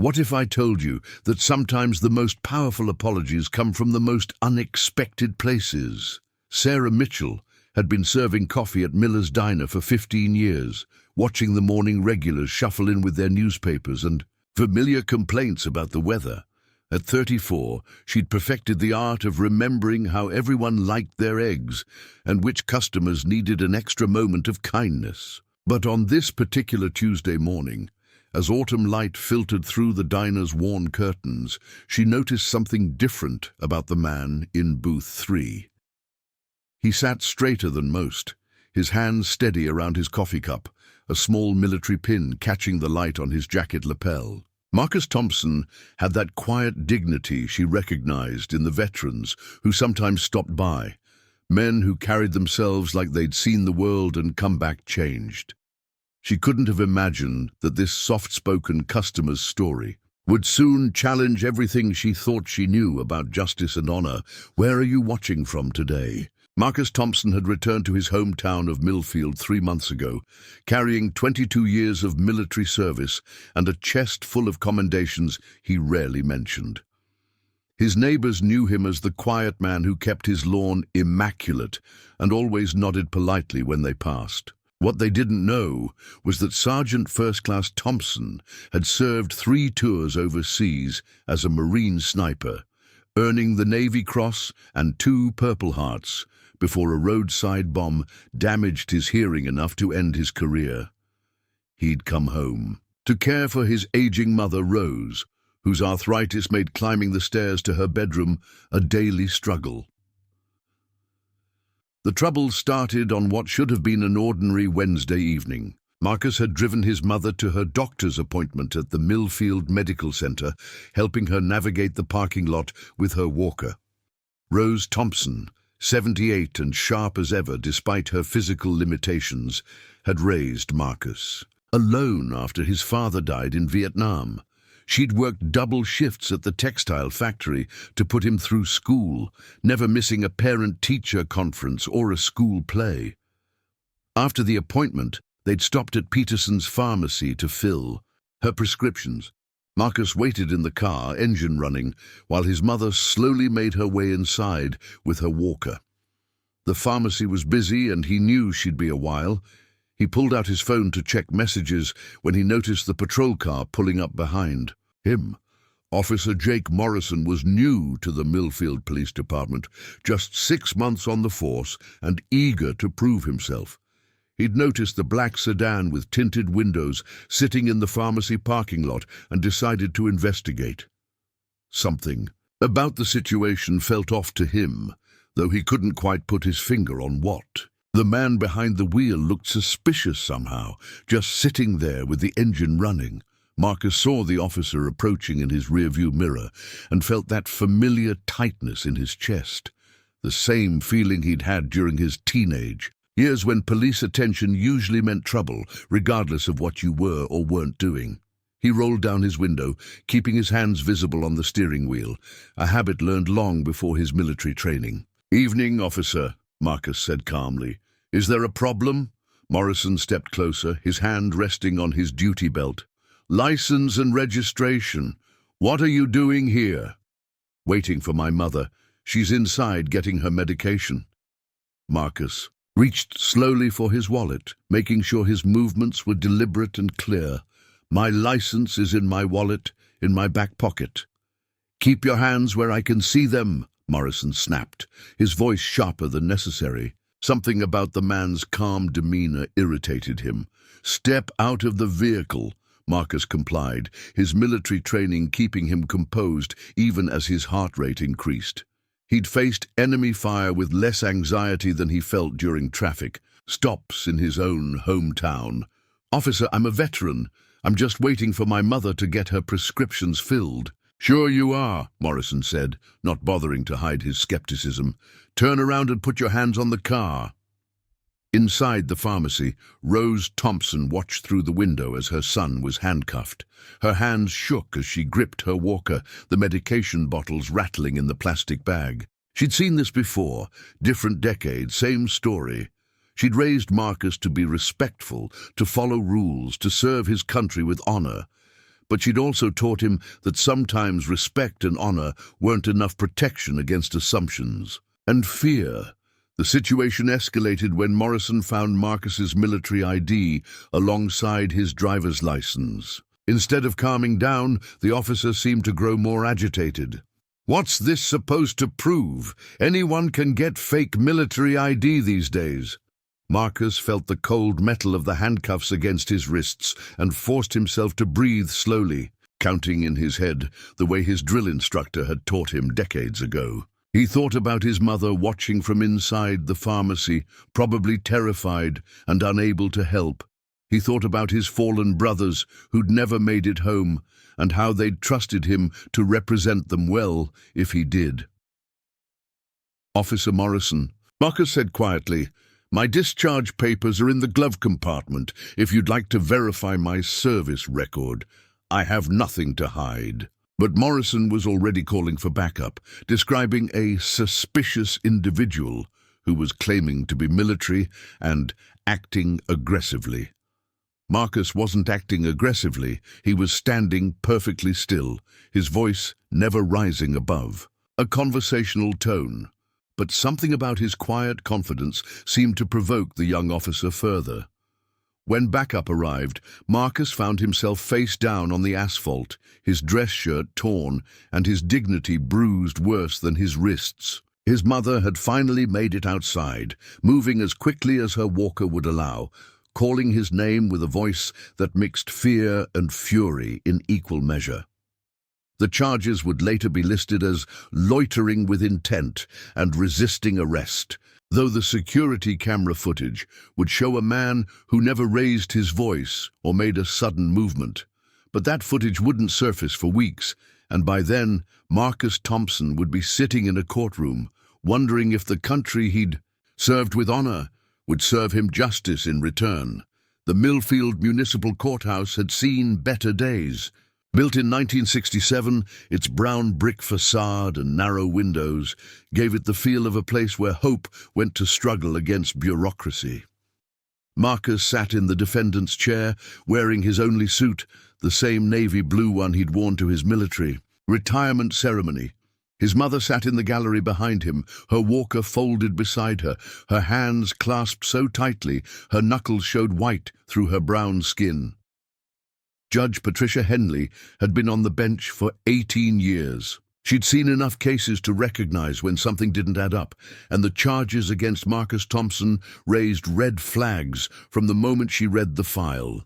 What if I told you that sometimes the most powerful apologies come from the most unexpected places? Sarah Mitchell had been serving coffee at Miller's Diner for 15 years, watching the morning regulars shuffle in with their newspapers and familiar complaints about the weather. At 34, she'd perfected the art of remembering how everyone liked their eggs and which customers needed an extra moment of kindness. But on this particular Tuesday morning, as autumn light filtered through the diner's worn curtains, she noticed something different about the man in booth 3. He sat straighter than most, his hands steady around his coffee cup, a small military pin catching the light on his jacket lapel. Marcus Thompson had that quiet dignity she recognized in the veterans who sometimes stopped by, men who carried themselves like they'd seen the world and come back changed. She couldn't have imagined that this soft-spoken customer's story would soon challenge everything she thought she knew about justice and honor. Where are you watching from today? Marcus Thompson had returned to his hometown of Millfield 3 months ago, carrying 22 years of military service and a chest full of commendations he rarely mentioned. His neighbors knew him as the quiet man who kept his lawn immaculate and always nodded politely when they passed. What they didn't know was that Sergeant First Class Thompson had served 3 tours overseas as a Marine sniper, earning the Navy Cross and 2 Purple Hearts before a roadside bomb damaged his hearing enough to end his career. He'd come home to care for his aging mother, Rose, whose arthritis made climbing the stairs to her bedroom a daily struggle. The trouble started on what should have been an ordinary Wednesday evening. Marcus had driven his mother to her doctor's appointment at the Millfield Medical Center, helping her navigate the parking lot with her walker. Rose Thompson, 78 and sharp as ever despite her physical limitations, had raised Marcus. Alone after his father died in Vietnam, she'd worked double shifts at the textile factory to put him through school, never missing a parent-teacher conference or a school play. After the appointment, they'd stopped at Peterson's pharmacy to fill her prescriptions. Marcus waited in the car, engine running, while his mother slowly made her way inside with her walker. The pharmacy was busy and he knew she'd be a while. He pulled out his phone to check messages when he noticed the patrol car pulling up behind him. Officer Jake Morrison was new to the Millfield Police Department, just 6 months on the force and eager to prove himself. He'd noticed the black sedan with tinted windows sitting in the pharmacy parking lot and decided to investigate. Something about the situation felt off to him, though he couldn't quite put his finger on what. The man behind the wheel looked suspicious somehow, just sitting there with the engine running. Marcus saw the officer approaching in his rearview mirror and felt that familiar tightness in his chest, the same feeling he'd had during his teenage years when police attention usually meant trouble, regardless of what you were or weren't doing. He rolled down his window, keeping his hands visible on the steering wheel, a habit learned long before his military training. "Evening, officer," Marcus said calmly. "Is there a problem?" Morrison stepped closer, his hand resting on his duty belt. "License and registration. What are you doing here?" "Waiting for my mother. She's inside getting her medication." Marcus reached slowly for his wallet, making sure his movements were deliberate and clear. "My license is in my wallet, in my back pocket." "Keep your hands where I can see them," Morrison snapped, his voice sharper than necessary. Something about the man's calm demeanor irritated him. "Step out of the vehicle," Marcus complied, his military training keeping him composed even as his heart rate increased. He'd faced enemy fire with less anxiety than he felt during traffic stops in his own hometown. "Officer, I'm a veteran. I'm just waiting for my mother to get her prescriptions filled." "Sure you are," Morrison said, not bothering to hide his skepticism. "Turn around and put your hands on the car." Inside the pharmacy, Rose Thompson watched through the window as her son was handcuffed. Her hands shook as she gripped her walker, the medication bottles rattling in the plastic bag. She'd seen this before, different decade, same story. She'd raised Marcus to be respectful, to follow rules, to serve his country with honor. but she'd also taught him that sometimes respect and honor weren't enough protection against assumptions. And fear. The situation escalated when Morrison found Marcus's military ID alongside his driver's license. Instead of calming down, the officer seemed to grow more agitated. "What's this supposed to prove? Anyone can get fake military ID these days." Marcus felt the cold metal of the handcuffs against his wrists and forced himself to breathe slowly, counting in his head the way his drill instructor had taught him decades ago. He thought about his mother watching from inside the pharmacy, probably terrified and unable to help. He thought about his fallen brothers who'd never made it home and how they'd trusted him to represent them well if he did. "Officer Morrison," Marcus said quietly, "my discharge papers are in the glove compartment if you'd like to verify my service record. I have nothing to hide." But Morrison was already calling for backup, describing a suspicious individual who was claiming to be military and acting aggressively. Marcus wasn't acting aggressively. He was standing perfectly still, his voice never rising above a conversational tone. But something about his quiet confidence seemed to provoke the young officer further. When backup arrived, Marcus found himself face down on the asphalt, his dress shirt torn and his dignity bruised worse than his wrists. His mother had finally made it outside, moving as quickly as her walker would allow, calling his name with a voice that mixed fear and fury in equal measure. The charges would later be listed as loitering with intent and resisting arrest, though the security camera footage would show a man who never raised his voice or made a sudden movement. But that footage wouldn't surface for weeks, and by then Marcus Thompson would be sitting in a courtroom, wondering if the country he'd served with honor would serve him justice in return. The Millfield Municipal Courthouse had seen better days. Built in 1967, its brown brick facade and narrow windows gave it the feel of a place where hope went to struggle against bureaucracy. Marcus sat in the defendant's chair, wearing his only suit, the same navy blue one he'd worn to his military retirement ceremony. His mother sat in the gallery behind him, her walker folded beside her, her hands clasped so tightly her knuckles showed white through her brown skin. Judge Patricia Henley had been on the bench for 18 years. She'd seen enough cases to recognize when something didn't add up, and the charges against Marcus Thompson raised red flags from the moment she read the file.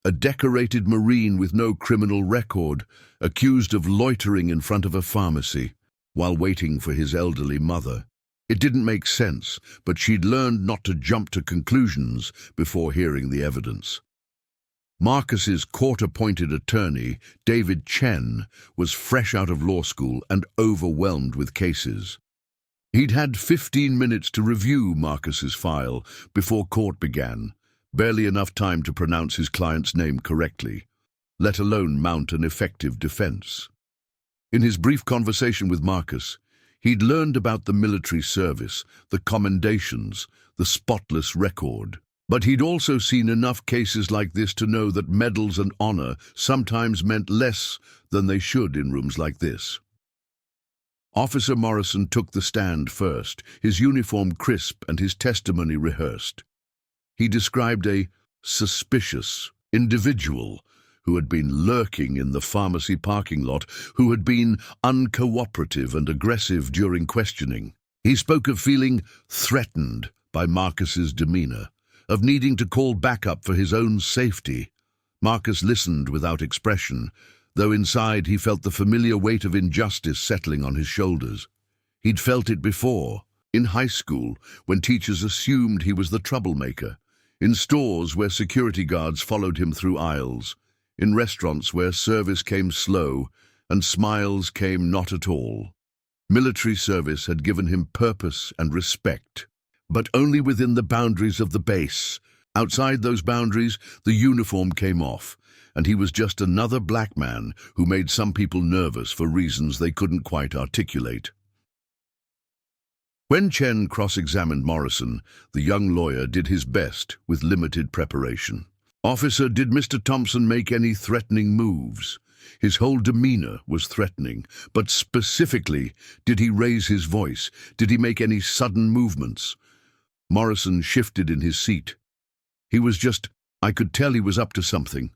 A decorated Marine with no criminal record, accused of loitering in front of a pharmacy while waiting for his elderly mother. It didn't make sense, but she'd learned not to jump to conclusions before hearing the evidence. Marcus's court-appointed attorney, David Chen, was fresh out of law school and overwhelmed with cases. He'd had 15 minutes to review Marcus's file before court began, barely enough time to pronounce his client's name correctly, let alone mount an effective defense. In his brief conversation with Marcus, he'd learned about the military service, the commendations, the spotless record. But he'd also seen enough cases like this to know that medals and honor sometimes meant less than they should in rooms like this. Officer Morrison took the stand first, his uniform crisp and his testimony rehearsed. He described a suspicious individual who had been lurking in the pharmacy parking lot, who had been uncooperative and aggressive during questioning. He spoke of feeling threatened by Marcus's demeanor, of needing to call backup for his own safety. Marcus listened without expression, though inside he felt the familiar weight of injustice settling on his shoulders. He'd felt it before, in high school, when teachers assumed he was the troublemaker, in stores where security guards followed him through aisles, in restaurants where service came slow and smiles came not at all. Military service had given him purpose and respect, but only within the boundaries of the base. Outside those boundaries, the uniform came off, and he was just another black man who made some people nervous for reasons they couldn't quite articulate. When Chen cross-examined Morrison, the young lawyer did his best with limited preparation. "Officer, did Mr. Thompson make any threatening moves?" His whole demeanor was threatening, but specifically, did he raise his voice? Did he make any sudden movements? Morrison shifted in his seat. I could tell he was up to something.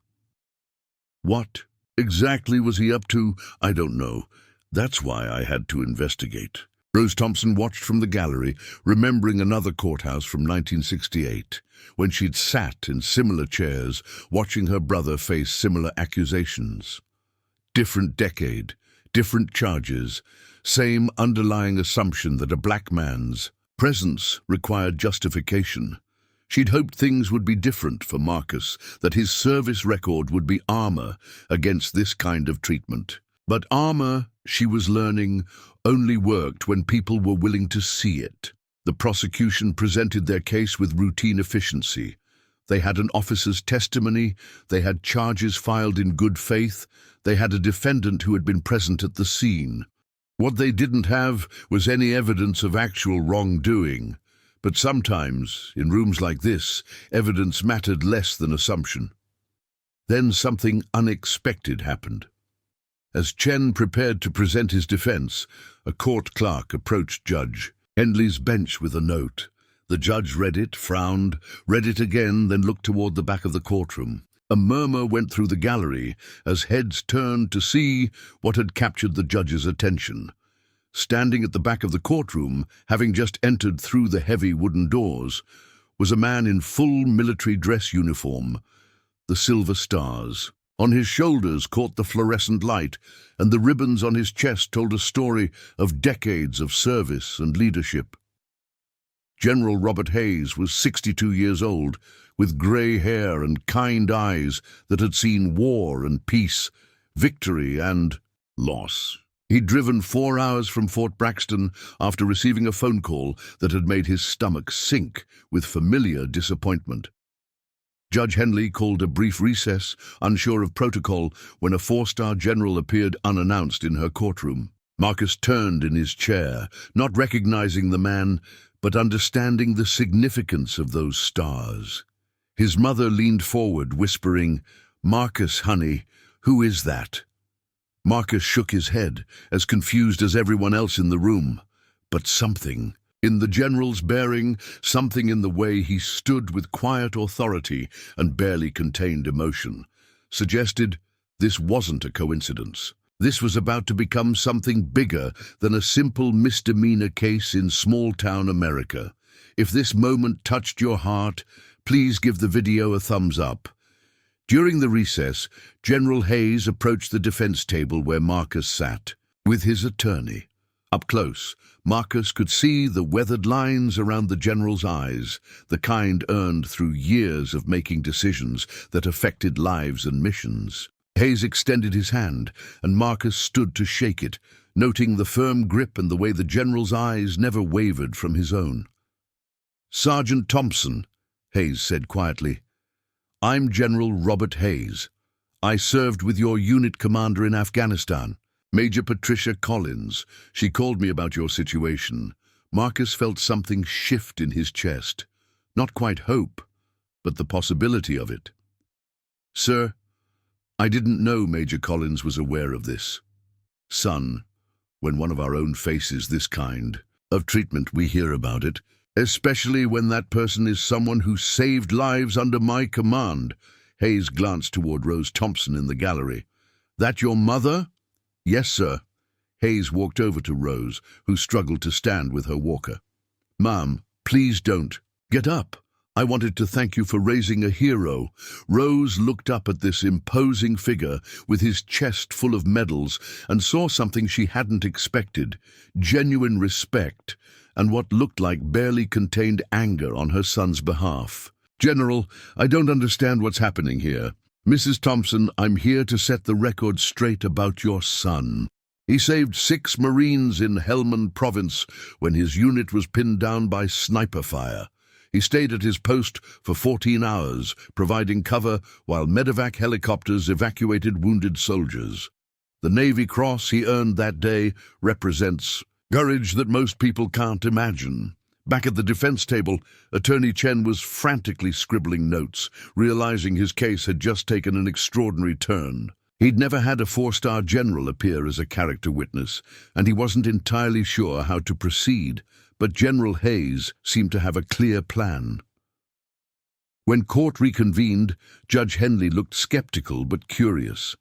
What exactly was he up to? I don't know. That's why I had to investigate. Rose Thompson watched from the gallery, remembering another courthouse from 1968, when she'd sat in similar chairs, watching her brother face similar accusations. Different decade, different charges, same underlying assumption that a black man's presence required justification. She'd hoped things would be different for Marcus, that his service record would be armor against this kind of treatment. But armor, she was learning, only worked when people were willing to see it. The prosecution presented their case with routine efficiency. They had an officer's testimony, they had charges filed in good faith, they had a defendant who had been present at the scene. What they didn't have was any evidence of actual wrongdoing. But sometimes, in rooms like this, evidence mattered less than assumption. Then something unexpected happened. As Chen prepared to present his defense, a court clerk approached Judge Henley's bench with a note. The judge read it, frowned, read it again, then looked toward the back of the courtroom. A murmur went through the gallery as heads turned to see what had captured the judge's attention. Standing at the back of the courtroom, having just entered through the heavy wooden doors, was a man in full military dress uniform, the silver stars. On his shoulders caught the fluorescent light, and the ribbons on his chest told a story of decades of service and leadership. General Robert Hayes was 62 years old, with grey hair and kind eyes that had seen war and peace, victory and loss. He'd driven 4 hours from Fort Braxton after receiving a phone call that had made his stomach sink with familiar disappointment. Judge Henley called a brief recess, unsure of protocol, when a 4-star general appeared unannounced in her courtroom. Marcus turned in his chair, not recognizing the man, but understanding the significance of those stars. His mother leaned forward, whispering, "Marcus, honey, who is that?" Marcus shook his head, as confused as everyone else in the room. But something in the general's bearing, something in the way he stood with quiet authority and barely contained emotion, suggested this wasn't a coincidence. This was about to become something bigger than a simple misdemeanor case in small-town America. If this moment touched your heart, please give the video a thumbs up. During the recess, General Hayes approached the defense table where Marcus sat, with his attorney. Up close, Marcus could see the weathered lines around the general's eyes, the kind earned through years of making decisions that affected lives and missions. Hayes extended his hand, and Marcus stood to shake it, noting the firm grip and the way the general's eyes never wavered from his own. "Sergeant Thompson," Hayes said quietly, "I'm General Robert Hayes. I served with your unit commander in Afghanistan, Major Patricia Collins. She called me about your situation." Marcus felt something shift in his chest. Not quite hope, but the possibility of it. "Sir, I didn't know Major Collins was aware of this." "Son, when one of our own faces this kind of treatment, we hear about it, especially when that person is someone who saved lives under my command." Hayes glanced toward Rose Thompson in the gallery. "That your mother?" "Yes, sir." Hayes walked over to Rose, who struggled to stand with her walker. "Ma'am, please don't. Get up. I wanted to thank you for raising a hero." Rose looked up at this imposing figure with his chest full of medals and saw something she hadn't expected, genuine respect, and what looked like barely contained anger on her son's behalf. "General, I don't understand what's happening here. Mrs. Thompson, I'm here to set the record straight about your son. He saved 6 Marines in Helmand Province when his unit was pinned down by sniper fire. He stayed at his post for 14 hours, providing cover while medevac helicopters evacuated wounded soldiers. The Navy Cross he earned that day represents courage that most people can't imagine. Back at the defense table, Attorney Chen was frantically scribbling notes, realizing his case had just taken an extraordinary turn. He'd never had a four-star general appear as a character witness, and he wasn't entirely sure how to proceed, but General Hayes seemed to have a clear plan. When court reconvened, Judge Henley looked skeptical but curious.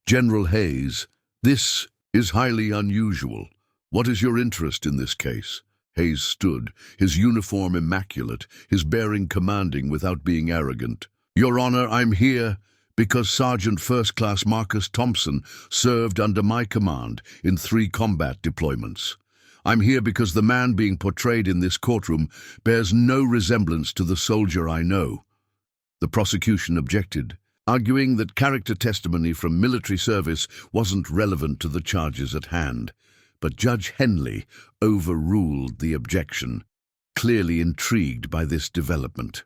"General Hayes, this is highly unusual. What is your interest in this case?" Hayes stood, his uniform immaculate, his bearing commanding without being arrogant. "Your Honor, I'm here because Sergeant First Class Marcus Thompson served under my command in 3 combat deployments. I'm here because the man being portrayed in this courtroom bears no resemblance to the soldier I know." The prosecution objected, arguing that character testimony from military service wasn't relevant to the charges at hand. But Judge Henley overruled the objection, clearly intrigued by this development.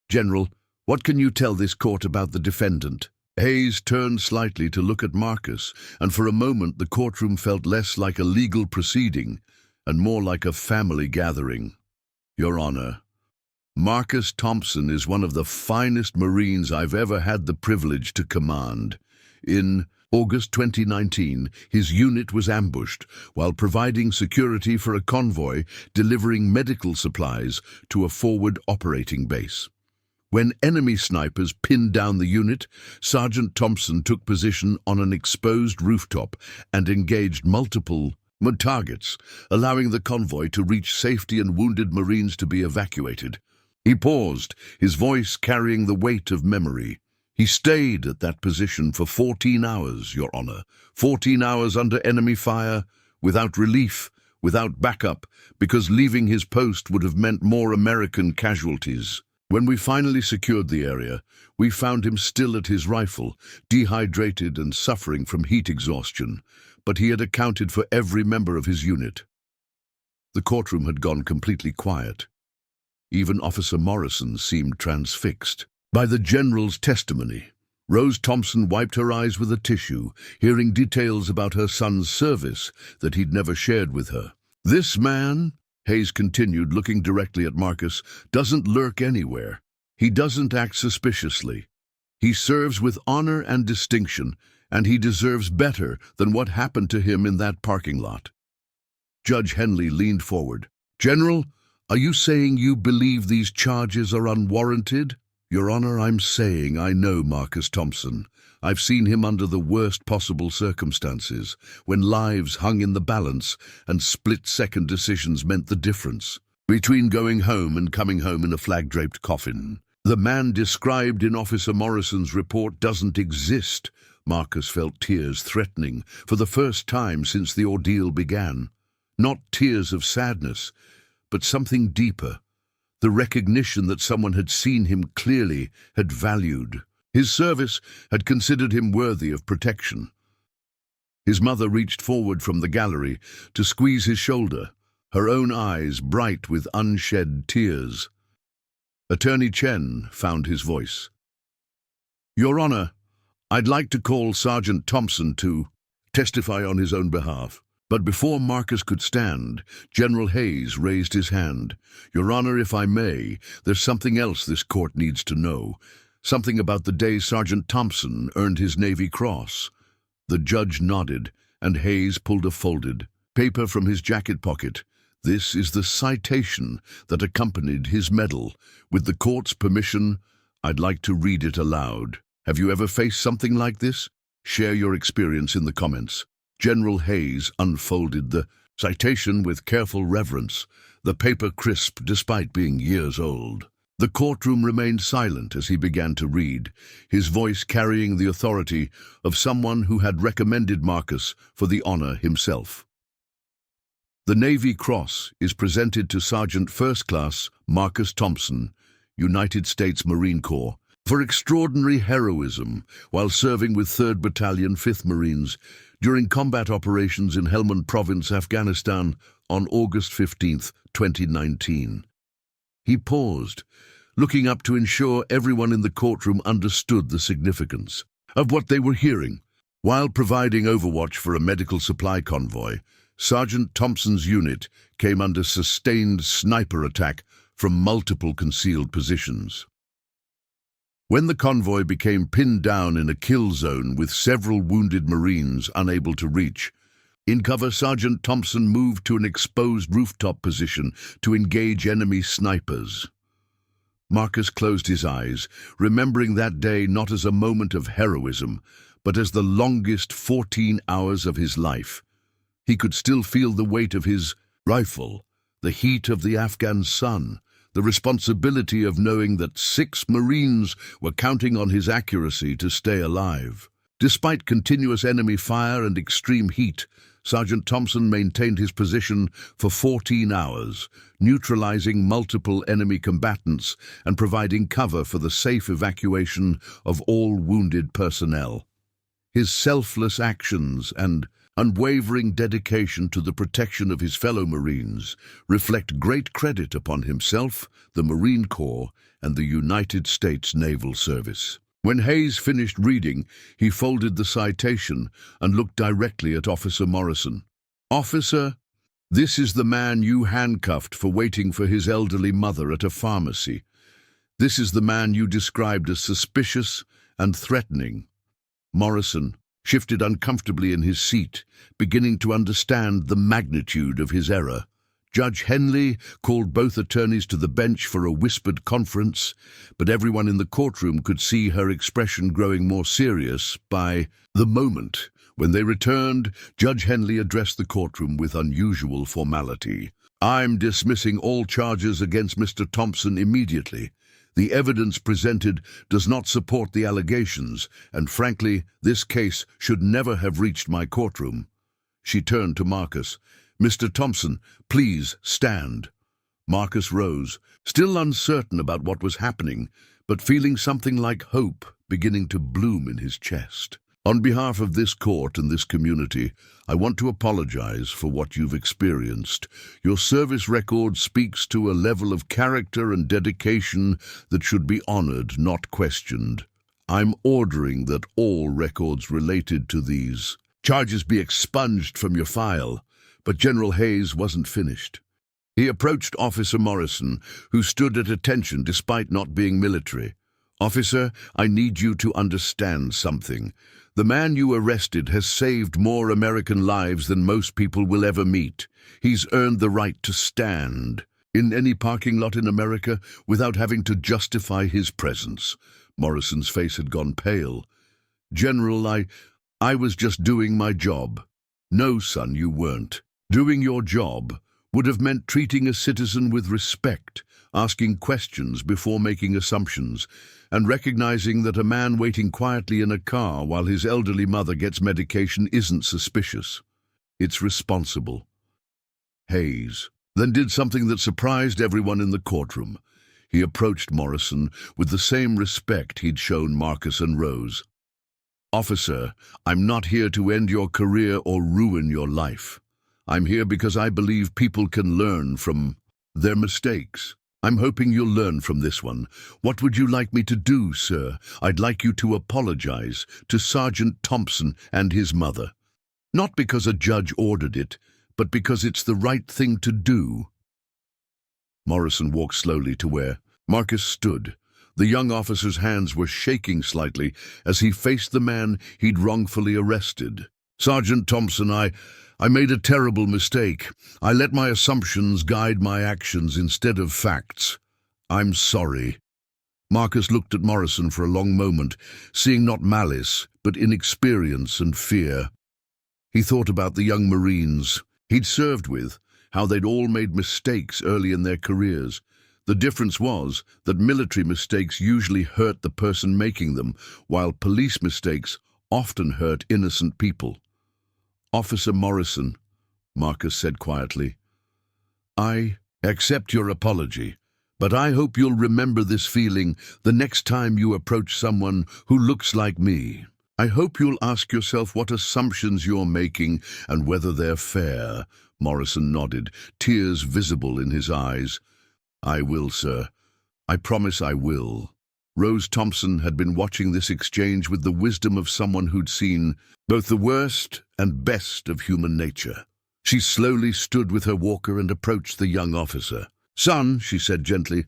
"General, what can you tell this court about the defendant?" Hayes turned slightly to look at Marcus, and for a moment the courtroom felt less like a legal proceeding and more like a family gathering. "Your Honor, Marcus Thompson is one of the finest Marines I've ever had the privilege to command. In August 2019, his unit was ambushed while providing security for a convoy delivering medical supplies to a forward operating base. When enemy snipers pinned down the unit, Sergeant Thompson took position on an exposed rooftop and engaged multiple targets, allowing the convoy to reach safety and wounded Marines to be evacuated. He paused, his voice carrying the weight of memory. "He stayed at that position for 14 hours, Your Honor. 14 hours under enemy fire, without relief, without backup, because leaving his post would have meant more American casualties. When we finally secured the area, we found him still at his rifle, dehydrated and suffering from heat exhaustion, but he had accounted for every member of his unit." The courtroom had gone completely quiet. Even Officer Morrison seemed transfixed by the general's testimony. Rose Thompson wiped her eyes with a tissue, hearing details about her son's service that he'd never shared with her. "This man," Hayes continued, looking directly at Marcus, "doesn't lurk anywhere. He doesn't act suspiciously. He serves with honor and distinction, and he deserves better than what happened to him in that parking lot." Judge Henley leaned forward. "General, are you saying you believe these charges are unwarranted?" "Your Honor, I'm saying I know Marcus Thompson. I've seen him under the worst possible circumstances, when lives hung in the balance and split-second decisions meant the difference between going home and coming home in a flag-draped coffin. The man described in Officer Morrison's report doesn't exist." Marcus felt tears threatening for the first time since the ordeal began. Not tears of sadness, but something deeper. The recognition that someone had seen him clearly, had valued. His service had considered him worthy of protection. His mother reached forward from the gallery to squeeze his shoulder, her own eyes bright with unshed tears. Attorney Chen found his voice. "Your Honor, I'd like to call Sergeant Thompson to testify on his own behalf." But before Marcus could stand, General Hayes raised his hand. "Your Honor, if I may, there's something else this court needs to know. Something about the day Sergeant Thompson earned his Navy Cross." The judge nodded, and Hayes pulled a folded paper from his jacket pocket. "This is the citation that accompanied his medal. With the court's permission, I'd like to read it aloud. Have you ever faced something like this? Share your experience in the comments." General Hayes unfolded the citation with careful reverence, the paper crisp despite being years old. The courtroom remained silent as he began to read, his voice carrying the authority of someone who had recommended Marcus for the honor himself. "The Navy Cross is presented to Sergeant First Class Marcus Thompson, United States Marine Corps, for extraordinary heroism while serving with 3rd Battalion, 5th Marines, during combat operations in Helmand Province, Afghanistan, on August 15, 2019. He paused, looking up to ensure everyone in the courtroom understood the significance of what they were hearing. While providing overwatch for a medical supply convoy, Sergeant Thompson's unit came under sustained sniper attack from multiple concealed positions. When the convoy became pinned down in a kill zone with several wounded Marines unable to reach, in cover, Sergeant Thompson moved to an exposed rooftop position to engage enemy snipers. Marcus closed his eyes, remembering that day not as a moment of heroism, but as the longest 14 hours of his life. He could still feel the weight of his rifle, the heat of the Afghan sun, the responsibility of knowing that 6 Marines were counting on his accuracy to stay alive. Despite continuous enemy fire and extreme heat, Sergeant Thompson maintained his position for 14 hours, neutralizing multiple enemy combatants and providing cover for the safe evacuation of all wounded personnel. His selfless actions and unwavering dedication to the protection of his fellow Marines reflect great credit upon himself, the Marine Corps, and the United States Naval Service. When Hayes finished reading, he folded the citation and looked directly at Officer Morrison. "Officer, this is the man you handcuffed for waiting for his elderly mother at a pharmacy. This is the man you described as suspicious and threatening." Morrison shifted uncomfortably in his seat, beginning to understand the magnitude of his error. Judge Henley called both attorneys to the bench for a whispered conference, but everyone in the courtroom could see her expression growing more serious by the moment. When they returned, Judge Henley addressed the courtroom with unusual formality. "I'm dismissing all charges against Mr. Thompson immediately. The evidence presented does not support the allegations, and frankly, this case should never have reached my courtroom." She turned to Marcus. "Mr. Thompson, please stand." Marcus rose, still uncertain about what was happening, but feeling something like hope beginning to bloom in his chest. "On behalf of this court and this community, I want to apologize for what you've experienced. Your service record speaks to a level of character and dedication that should be honored, not questioned. I'm ordering that all records related to these charges be expunged from your file." But General Hayes wasn't finished. He approached Officer Morrison, who stood at attention despite not being military. "Officer, I need you to understand something. The man you arrested has saved more American lives than most people will ever meet. He's earned the right to stand in any parking lot in America without having to justify his presence." Morrison's face had gone pale. "General, I was just doing my job." "No, son, you weren't. Doing your job would have meant treating a citizen with respect, asking questions before making assumptions, and recognizing that a man waiting quietly in a car while his elderly mother gets medication isn't suspicious. It's responsible." Hayes then did something that surprised everyone in the courtroom. He approached Morrison with the same respect he'd shown Marcus and Rose. "Officer, I'm not here to end your career or ruin your life. I'm here because I believe people can learn from their mistakes. I'm hoping you'll learn from this one. What would you like me to do, sir?" "I'd like you to apologize to Sergeant Thompson and his mother. Not because a judge ordered it, but because it's the right thing to do." Morrison walked slowly to where Marcus stood. The young officer's hands were shaking slightly as he faced the man he'd wrongfully arrested. "Sergeant Thompson, I made a terrible mistake. I let my assumptions guide my actions instead of facts. I'm sorry." Marcus looked at Morrison for a long moment, seeing not malice, but inexperience and fear. He thought about the young Marines he'd served with, how they'd all made mistakes early in their careers. The difference was that military mistakes usually hurt the person making them, while police mistakes often hurt innocent people. "Officer Morrison," Marcus said quietly, "I accept your apology, but I hope you'll remember this feeling the next time you approach someone who looks like me. I hope you'll ask yourself what assumptions you're making and whether they're fair." Morrison nodded, tears visible in his eyes. "I will, sir. I promise I will." Rose Thompson had been watching this exchange with the wisdom of someone who'd seen both the worst and best of human nature. She slowly stood with her walker and approached the young officer. "Son," she said gently,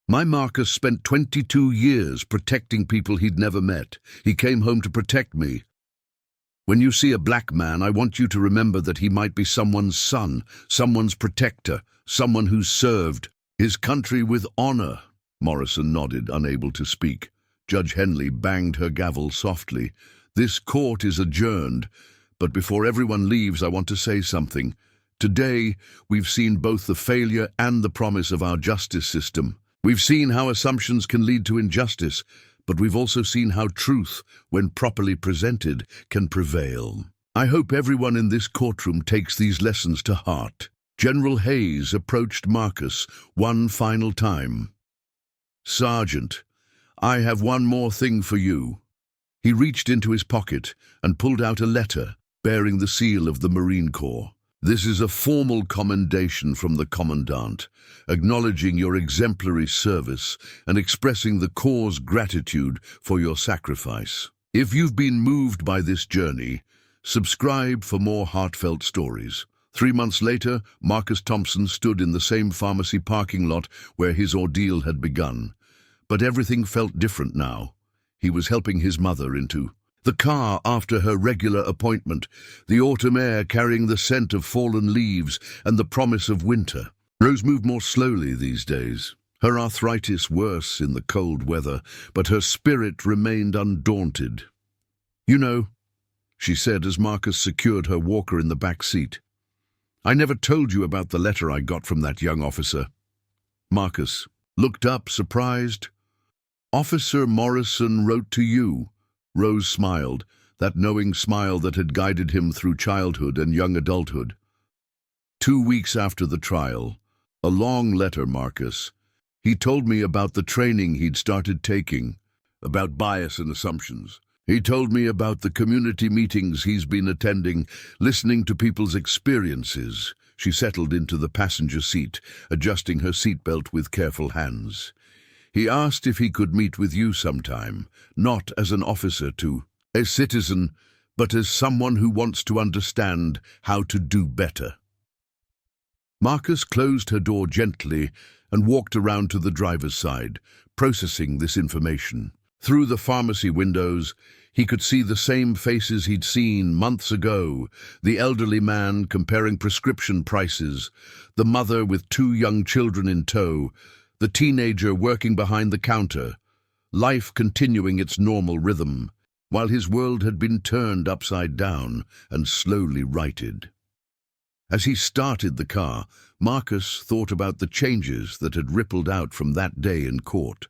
"my Marcus spent 22 years protecting people he'd never met. He came home to protect me. When you see a black man, I want you to remember that he might be someone's son, someone's protector, someone who's served his country with honor." Morrison nodded, unable to speak. Judge Henley banged her gavel softly. "This court is adjourned, but before everyone leaves, I want to say something. Today, we've seen both the failure and the promise of our justice system. We've seen how assumptions can lead to injustice, but we've also seen how truth, when properly presented, can prevail. I hope everyone in this courtroom takes these lessons to heart." General Hayes approached Marcus one final time. "Sergeant, I have one more thing for you." He reached into his pocket and pulled out a letter bearing the seal of the Marine Corps. "This is a formal commendation from the Commandant, acknowledging your exemplary service and expressing the Corps' gratitude for your sacrifice. If you've been moved by this journey, subscribe for more heartfelt stories." 3 months later, Marcus Thompson stood in the same pharmacy parking lot where his ordeal had begun. But everything felt different now. He was helping his mother into the car after her regular appointment, the autumn air carrying the scent of fallen leaves and the promise of winter. Rose moved more slowly these days, her arthritis worse in the cold weather, but her spirit remained undaunted. "You know," she said as Marcus secured her walker in the back seat, "I never told you about the letter I got from that young officer." Marcus looked up, surprised. "Officer Morrison wrote to you." Rose smiled, that knowing smile that had guided him through childhood and young adulthood. 2 weeks after the trial. A long letter, Marcus. He told me about the training he'd started taking, about bias and assumptions. He told me about the community meetings he's been attending, listening to people's experiences." She settled into the passenger seat, adjusting her seatbelt with careful hands. "He asked if he could meet with you sometime, not as an officer to a citizen, but as someone who wants to understand how to do better." Marcus closed her door gently and walked around to the driver's side, processing this information. Through the pharmacy windows, he could see the same faces he'd seen months ago, the elderly man comparing prescription prices, the mother with 2 young children in tow, the teenager working behind the counter, life continuing its normal rhythm, while his world had been turned upside down and slowly righted. As he started the car, Marcus thought about the changes that had rippled out from that day in court.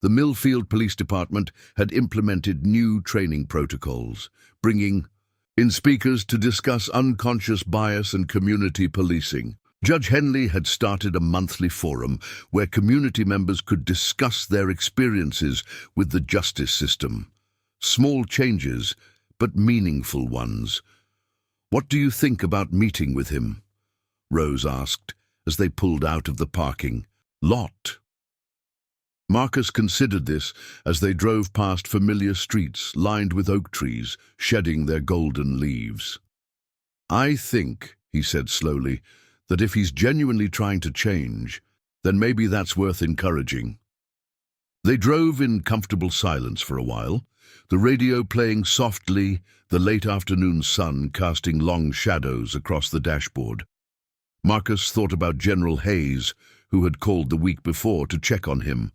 The Millfield Police Department had implemented new training protocols, bringing in speakers to discuss unconscious bias and community policing. Judge Henley had started a monthly forum where community members could discuss their experiences with the justice system. Small changes, but meaningful ones. "What do you think about meeting with him?" Rose asked as they pulled out of the parking lot. Marcus considered this as they drove past familiar streets lined with oak trees, shedding their golden leaves. "I think," he said slowly, "that if he's genuinely trying to change, then maybe that's worth encouraging." They drove in comfortable silence for a while, the radio playing softly, the late afternoon sun casting long shadows across the dashboard. Marcus thought about General Hayes, who had called the week before to check on him.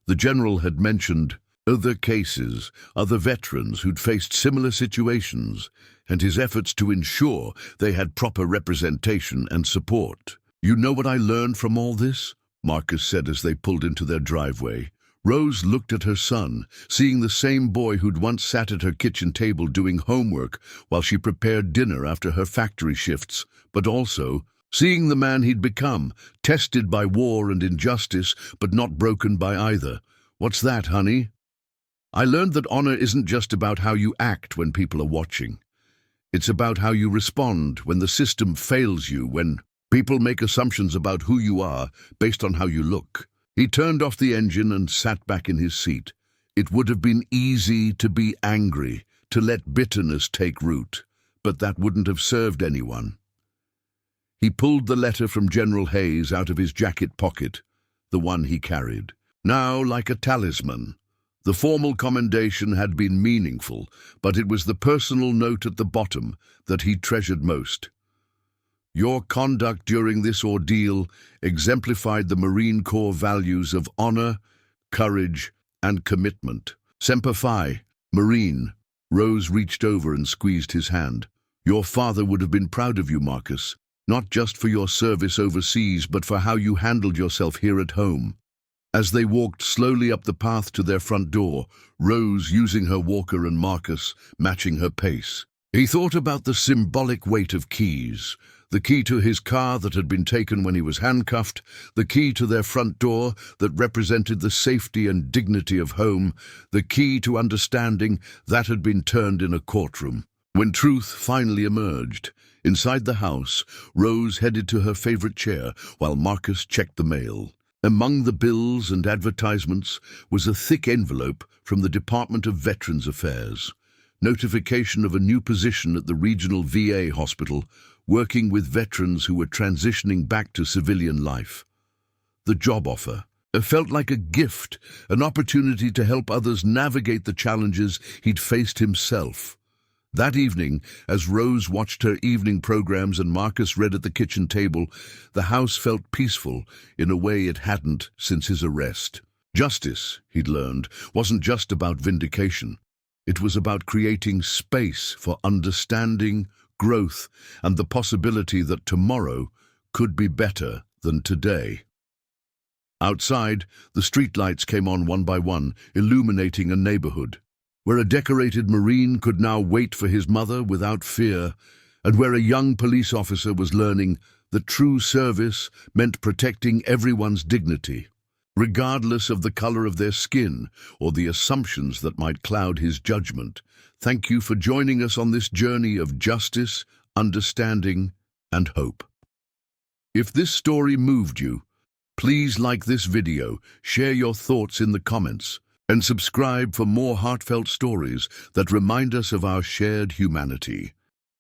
The general had mentioned other cases, other veterans who'd faced similar situations, and his efforts to ensure they had proper representation and support. "You know what I learned from all this?" Marcus said as they pulled into their driveway. Rose looked at her son, seeing the same boy who'd once sat at her kitchen table doing homework while she prepared dinner after her factory shifts, but also seeing the man he'd become, tested by war and injustice, but not broken by either. "What's that, honey?" "I learned that honor isn't just about how you act when people are watching. It's about how you respond when the system fails you, when people make assumptions about who you are based on how you look." He turned off the engine and sat back in his seat. It would have been easy to be angry, to let bitterness take root, but that wouldn't have served anyone. He pulled the letter from General Hayes out of his jacket pocket, the one he carried. Now, like a talisman, the formal commendation had been meaningful, but it was the personal note at the bottom that he treasured most. Your conduct during this ordeal exemplified the Marine Corps values of honor, courage, and commitment. Semper Fi, Marine. Rose reached over and squeezed his hand. Your father would have been proud of you, Marcus, not just for your service overseas, but for how you handled yourself here at home. As they walked slowly up the path to their front door, Rose using her walker and Marcus matching her pace. He thought about the symbolic weight of keys, the key to his car that had been taken when he was handcuffed, the key to their front door that represented the safety and dignity of home, the key to understanding that had been turned in a courtroom. When truth finally emerged, inside the house, Rose headed to her favorite chair while Marcus checked the mail. Among the bills and advertisements was a thick envelope from the Department of Veterans Affairs. Notification of a new position at the regional VA hospital, working with veterans who were transitioning back to civilian life. The job offer. It felt like a gift, an opportunity to help others navigate the challenges he'd faced himself. That evening, as Rose watched her evening programs and Marcus read at the kitchen table, the house felt peaceful in a way it hadn't since his arrest. Justice, he'd learned, wasn't just about vindication. It was about creating space for understanding, growth, and the possibility that tomorrow could be better than today. Outside, the streetlights came on one by one, illuminating a neighborhood, where a decorated Marine could now wait for his mother without fear, and where a young police officer was learning that true service meant protecting everyone's dignity, regardless of the color of their skin or the assumptions that might cloud his judgment. Thank you for joining us on this journey of justice, understanding, and hope. If this story moved you, please like this video, share your thoughts in the comments, and subscribe for more heartfelt stories that remind us of our shared humanity.